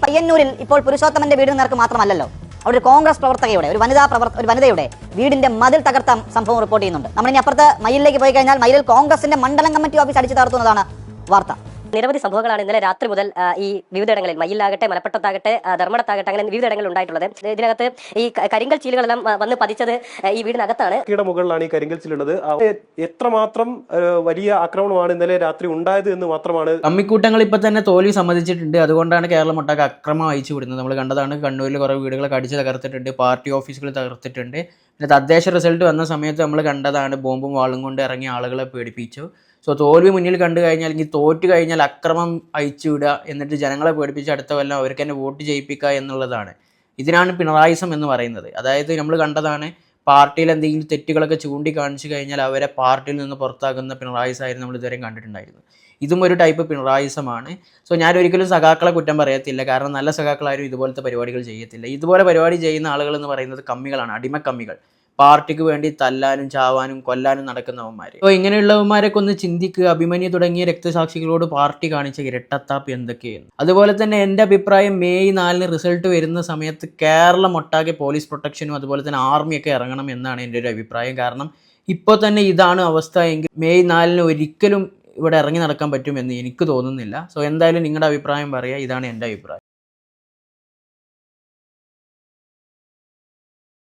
പയ്യന്നൂരിൽ ഇപ്പോൾ പുരുഷോത്തമന്റെ വീടിന് നേർക്ക് മാത്രമല്ലല്ലോ, അവിടെ ഒരു കോൺഗ്രസ് പ്രവർത്തകയുടെ ഒരു വനിതയുടെ വീടിന്റെ മതിൽ തകർത്ത സംഭവം റിപ്പോർട്ട് ചെയ്യുന്നുണ്ട്. നമ്മളിനി അപ്പുറത്ത് മയിലിലേക്ക് പോയി കഴിഞ്ഞാൽ മയിലിൽ കോൺഗ്രസിന്റെ മണ്ഡലം കമ്മിറ്റി ഓഫീസ് അടിച്ചു തകർത്തുന്നതാണ് വാർത്ത. നിരവധി സംഭവങ്ങളാണ് ഇന്നലെ രാത്രി മുതൽ ഈ വിവിധയിടങ്ങളിൽ, മയിലാകട്ടെ, മലപ്പട്ടത്താകട്ടെ, ധർമ്മടത്താകട്ടെ, അങ്ങനെ വിവിധയിടങ്ങളിൽ ഉണ്ടായിട്ടുള്ളത്. ഇതിനകത്ത് ഈ കരിങ്കൽ ചീലുകളെല്ലാം വന്ന് പതിച്ചത് ഈ വീടിനകത്താണ്. മുകളിലാണ് ഈ കരിങ്കൽ ചീലുള്ളത്. എത്രമാത്രം വലിയ ആക്രമണമാണ് ഇന്നലെ രാത്രി ഉണ്ടായത് എന്ന് മാത്രമാണ്. കമ്മിക്കൂട്ടങ്ങൾ ഇപ്പൊ തന്നെ തോൽവി സമ്മതിച്ചിട്ടുണ്ട്. അതുകൊണ്ടാണ് കേരളം ഒട്ടാകെ അക്രമം അയച്ചു വിടുന്നത്. നമ്മൾ കണ്ടതാണ്, കണ്ണൂരിൽ കുറെ വീടുകളൊക്കെ അടിച്ച് തകർത്തിട്ടുണ്ട്, പാർട്ടി ഓഫീസുകൾ തകർത്തിട്ടുണ്ട്. പിന്നെ തദ്ദേശ റിസൾട്ട് വന്ന സമയത്ത് നമ്മൾ കണ്ടതാണ്, ബോംബും വാളും കൊണ്ട് ഇറങ്ങിയ ആളുകളെ പേടിപ്പിച്ചു. സോ തോൽവി മുന്നിൽ കണ്ടു കഴിഞ്ഞാൽ, അല്ലെങ്കിൽ തോറ്റു കഴിഞ്ഞാൽ അക്രമം അയച്ചു വിടുക, എന്നിട്ട് ജനങ്ങളെ പേടിപ്പിച്ച് അടുത്ത കൊല്ലം അവർക്ക് തന്നെ വോട്ട് ചെയ്യിപ്പിക്കുക എന്നുള്ളതാണ്. ഇതിനാണ് പിണറായിസം എന്ന് പറയുന്നത്. അതായത് നമ്മൾ കണ്ടതാണ്, പാർട്ടിയിൽ എന്തെങ്കിലും തെറ്റുകളൊക്കെ ചൂണ്ടിക്കാണിച്ചു കഴിഞ്ഞാൽ അവരെ പാർട്ടിയിൽ നിന്ന് പുറത്താക്കുന്ന പിണറായിസായിരുന്നു നമ്മൾ ഇതുവരെയും കണ്ടിട്ടുണ്ടായിരുന്നു. ഇതും ഒരു ടൈപ്പ് പിണറായിസമാണ്. സോ ഞാൻ ഒരിക്കലും സഖാക്കളെ കുറ്റം പറയത്തില്ല, കാരണം നല്ല സഖാക്കളാരും ഇതുപോലത്തെ പരിപാടികൾ ചെയ്യത്തില്ല. ഇതുപോലെ പരിപാടി ചെയ്യുന്ന ആളുകൾ എന്ന് പറയുന്നത് കമ്മികളാണ്, അടിമക്കമ്മികൾ, പാർട്ടിക്ക് വേണ്ടി തല്ലാനും ചാവാനും കൊല്ലാനും നടക്കുന്നവന്മാർ. അപ്പോൾ ഇങ്ങനെയുള്ളവന്മാരൊക്കെ ഒന്ന് ചിന്തിക്കുക. അഭിമന്യു തുടങ്ങിയ രക്തസാക്ഷികളോട് പാർട്ടി കാണിച്ച ഇരട്ടത്താപ്പ് എന്തൊക്കെയാണ്. അതുപോലെ തന്നെ എൻ്റെ അഭിപ്രായം, മെയ് 4 റിസൾട്ട് വരുന്ന സമയത്ത് കേരളം ഒട്ടാകെ പോലീസ് പ്രൊട്ടക്ഷനും അതുപോലെ തന്നെ ആർമിയൊക്കെ ഇറങ്ങണം എന്നാണ് എൻ്റെ ഒരു അഭിപ്രായം. കാരണം ഇപ്പോൾ തന്നെ ഇതാണ് അവസ്ഥ എങ്കിൽ മെയ് 4 ഒരിക്കലും ഇവിടെ ഇറങ്ങി നടക്കാൻ പറ്റുമെന്ന് എനിക്ക് തോന്നുന്നില്ല. സോ എന്തായാലും നിങ്ങളുടെ അഭിപ്രായം പറയുക. ഇതാണ് എൻ്റെ അഭിപ്രായം.